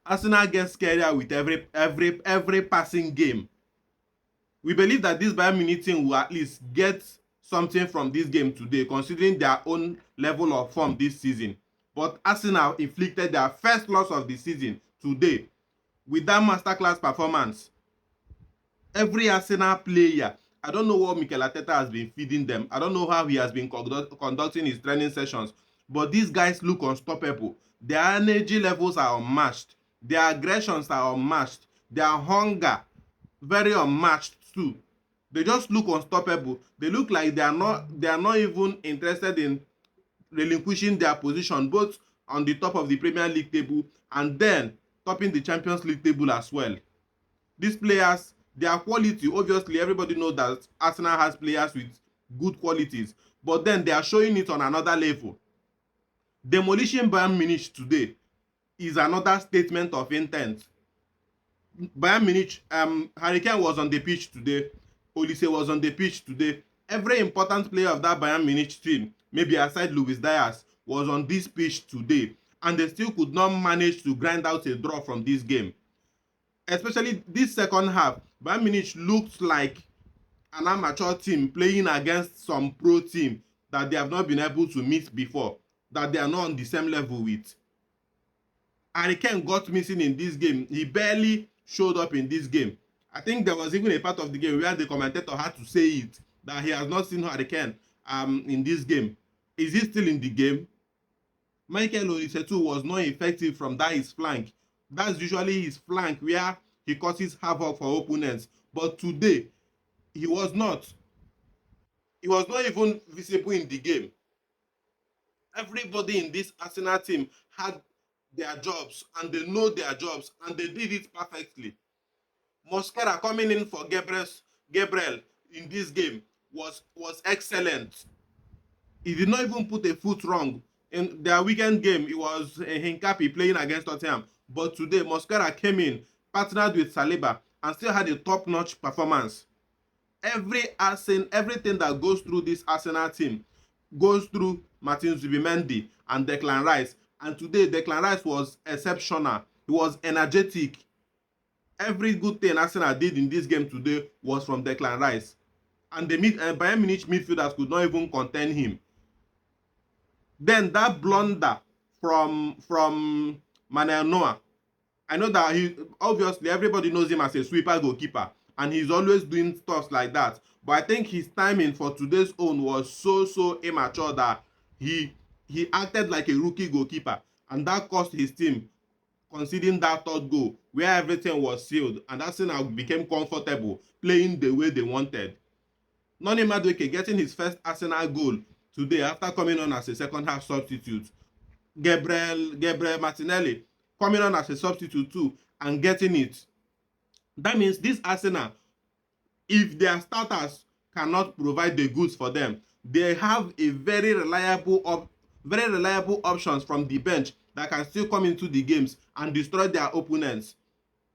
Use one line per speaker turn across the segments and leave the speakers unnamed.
Arsenal gets scarier with every passing game. We believe that this Bayern Munich team will at least get something from this game today, considering their own level of form this season. But Arsenal inflicted their first loss of the season today with that masterclass performance. Every Arsenal player, I don't know what Mikel Arteta has been feeding them. I don't know how he has been conducting his training sessions, but these guys look unstoppable. Their energy levels are unmatched. Their aggressions are unmatched. Their hunger, very unmatched too. They just look unstoppable. They look like they are not even interested in relinquishing their position both on the top of the Premier League table and then topping the Champions League table as well. These players, their quality, obviously everybody knows that Arsenal has players with good qualities, but then they are showing it on another level. Demolishing Bayern Munich today is another statement of intent. Bayern Munich, Harry Kane was on the pitch today, Olise was on the pitch today. Every important player of that Bayern Munich team, maybe aside Luis Diaz, was on this pitch today, and they still could not manage to grind out a draw from this game. Especially this second half, Bayern Munich looked like an amateur team playing against some pro team that they have not been able to meet before, that they are not on the same level with. Harry Kane got missing in this game. He barely showed up in this game. I think there was even a part of the game where the commentator had to say it, that he has not seen Harry Kane in this game. Is he still in the game? Michael Olise too was not effective from that his flank. That's usually his flank where he causes havoc for opponents. But today, he was not. He was not even visible in the game. Everybody in this Arsenal team had their jobs and they know their jobs and they did it perfectly. Mosquera coming in for Gabriel in this game was excellent. He did not even put a foot wrong. In their weekend game, it was Hincapi playing against Tottenham. But today, Mosquera came in, partnered with Saliba, and still had a top-notch performance. Everything that goes through this Arsenal team goes through Martin Zubimendi and Declan Rice. And today, Declan Rice was exceptional. He was energetic. Every good thing Arsenal did in this game today was from Declan Rice. And the Bayern Munich midfielders could not even contain him. Then that blunder from Manuel Neuer. I know that he obviously everybody knows him as a sweeper goalkeeper, and he's always doing stuff like that. But I think his timing for today's own was so immature that he acted like a rookie goalkeeper, and that cost his team conceding that third goal where everything was sealed, and Arsenal became comfortable playing the way they wanted. Noni Madueke getting his first Arsenal goal today after coming on as a second half substitute. Gabriel Martinelli coming on as a substitute too and getting it. That means this Arsenal, if their starters cannot provide the goods for them, they have a very reliable options from the bench that can still come into the games and destroy their opponents.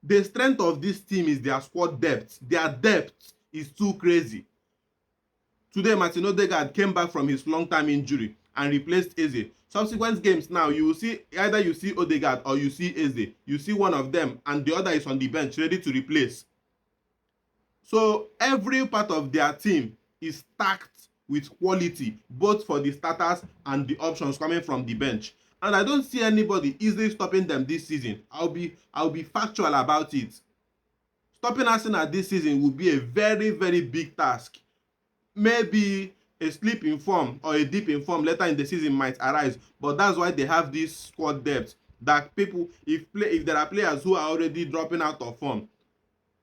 The strength of this team is their squad depth. Their depth is too crazy. Today, Martin Odegaard came back from his long-term injury and replaced Eze. Subsequent games now, you will see either you see Odegaard or you see Eze. You see one of them and the other is on the bench ready to replace. So every part of their team is stacked with quality, both for the starters and the options coming from the bench. And I don't see anybody easily stopping them this season. I'll be factual about it. Stopping Arsenal this season will be a very big task. Maybe a slip in form or a dip in form later in the season might arise, but that's why they have this squad depth that people, if there are players who are already dropping out of form,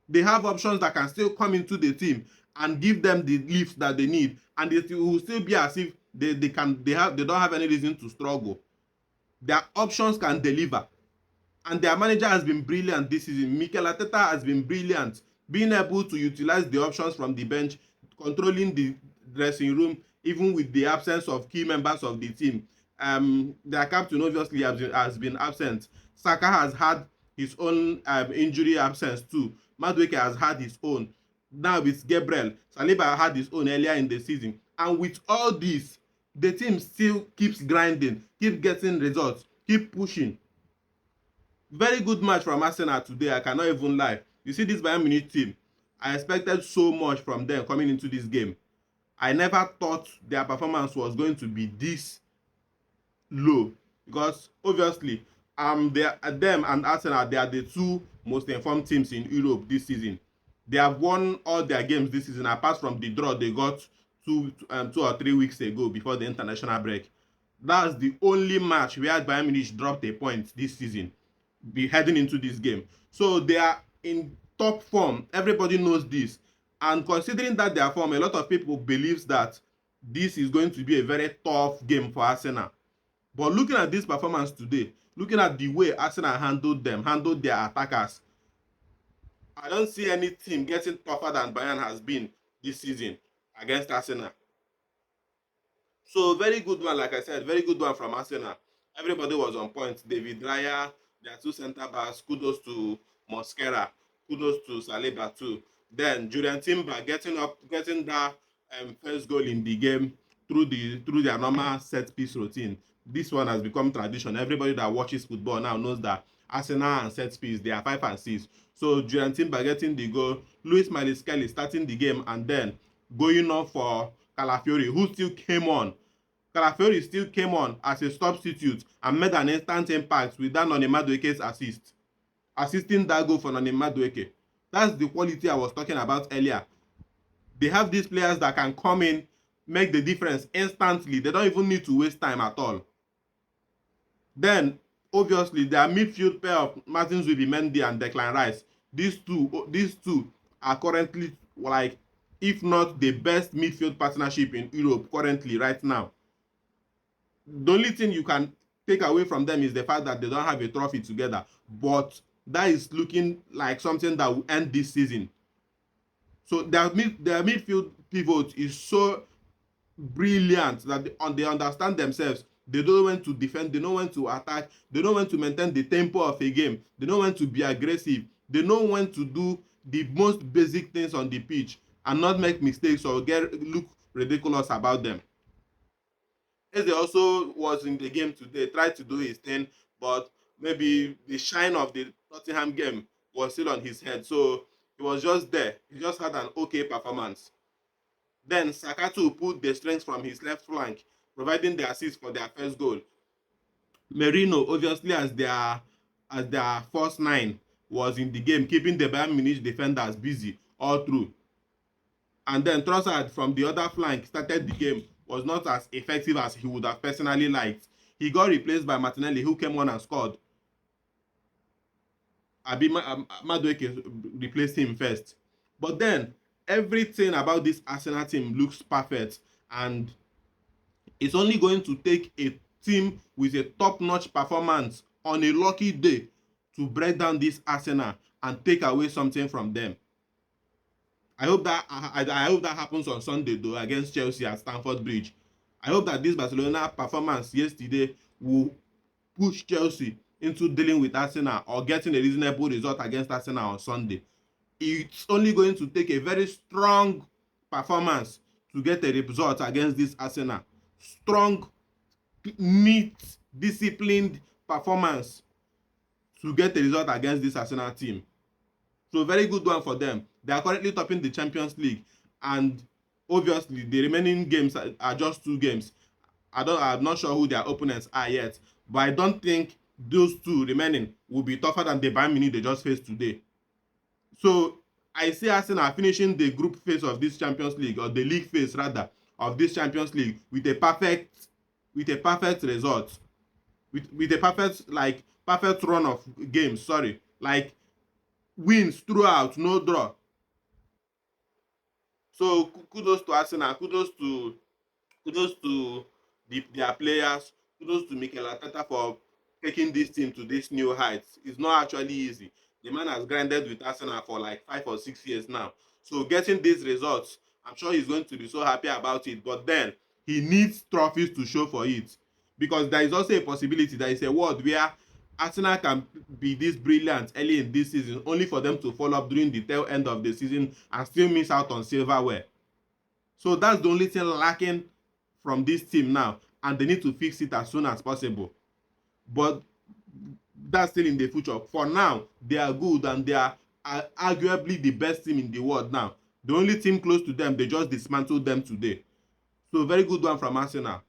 they have options that can still come into the team and give them the lift that they need, and it will still be as if they don't have any reason to struggle. Their options can deliver, and their manager has been brilliant this season. Mikel Arteta has been brilliant, being able to utilize the options from the bench, controlling the dressing room, even with the absence of key members of the team. Their captain obviously has been absent. Saka has had his own injury absence too. Madueke has had his own. Now it's Gabriel. Saliba had his own earlier in the season. And with all this, the team still keeps grinding, keep getting results, keep pushing. Very good match from Arsenal today, I cannot even lie. You see this Bayern Munich team, I expected so much from them coming into this game. I never thought their performance was going to be this low, because obviously them and Arsenal, they are the two most informed teams in Europe this season. They have won all their games this season apart from the draw they got 2 or 3 weeks ago before the international break. That's the only match where Bayern Munich dropped a point this season, be heading into this game. So they are in top form. Everybody knows this. And considering that their form, a lot of people believes that this is going to be a very tough game for Arsenal. But looking at this performance today, looking at the way Arsenal handled them, handled their attackers, I don't see any team getting tougher than Bayern has been this season against Arsenal. So very good one, like I said, very good one from Arsenal. Everybody was on point. David Raya, their two centre backs. Kudos to Mosquera. Kudos to Saliba too. Then Julian Timber getting that first goal in the game through their normal set piece routine. This one has become tradition. Everybody that watches football now knows that Arsenal and set piece, they are 5 and 6. So Julian Timber getting the goal, Luis Miles Kelly starting the game, and then going on for Calafiori, who still came on. Calafiori still came on as a substitute and made an instant impact with that Noni Madueke's assist, assisting that goal for Noni Madueke. That's the quality I was talking about earlier. They have these players that can come in, make the difference instantly. They don't even need to waste time at all. Then, obviously, their midfield pair of Martin Zubimendi and Declan Rice, these two are currently, like, if not the best midfield partnership in Europe currently right now. The only thing you can take away from them is the fact that they don't have a trophy together, but that is looking like something that will end this season. So their midfield pivot is so brilliant that they understand themselves. They know when to defend, they know when to attack, they know when to maintain the tempo of a game, they know when to be aggressive, they know when to do the most basic things on the pitch and not make mistakes or look ridiculous about them. Eze also was in the game today, tried to do his thing, but maybe the shine of the Tottenham game was still on his head. So he was just there. He just had an okay performance. Then Sakatu put the strength from his left flank, providing the assist for their first goal. Merino, obviously, as their first nine, was in the game, keeping the Bayern Munich defenders busy all through. And then Trossard from the other flank started the game, was not as effective as he would have personally liked. He got replaced by Martinelli, who came on and scored. Madueke replaced him first. But then everything about this Arsenal team looks perfect, and it's only going to take a team with a top-notch performance on a lucky day to break down this Arsenal and take away something from them. I hope that happens on Sunday though against Chelsea at Stamford Bridge. I hope that this Barcelona performance yesterday will push Chelsea into dealing with Arsenal or getting a reasonable result against Arsenal on Sunday. It's only going to take a very strong performance to get a result against this Arsenal. Strong, neat, disciplined performance to get a result against this Arsenal team. So very good one for them. They are currently topping the Champions League, and obviously the remaining games are just 2 games. I'm not sure who their opponents are yet, but I don't think those 2 remaining will be tougher than the Bayern Munich they just faced today. So I see Arsenal finishing the group phase of this Champions League, or the league phase rather, of this Champions League with a perfect result, with a perfect run of games. Sorry, like wins throughout, no draw. So kudos to Arsenal, kudos to their players, kudos to Mikel Arteta for taking this team to this new heights. It's not actually easy. The man has grinded with Arsenal for like 5 or 6 years now. So getting these results, I'm sure he's going to be so happy about it. But then he needs trophies to show for it. Because there is also a possibility, there is a world where Arsenal can be this brilliant early in this season, only for them to fall off during the tail end of the season and still miss out on silverware. So that's the only thing lacking from this team now, and they need to fix it as soon as possible. But that's still in the future. For now, they are good and they are arguably the best team in the world now. The only team close to them, they just dismantled them today. So very good one from Arsenal.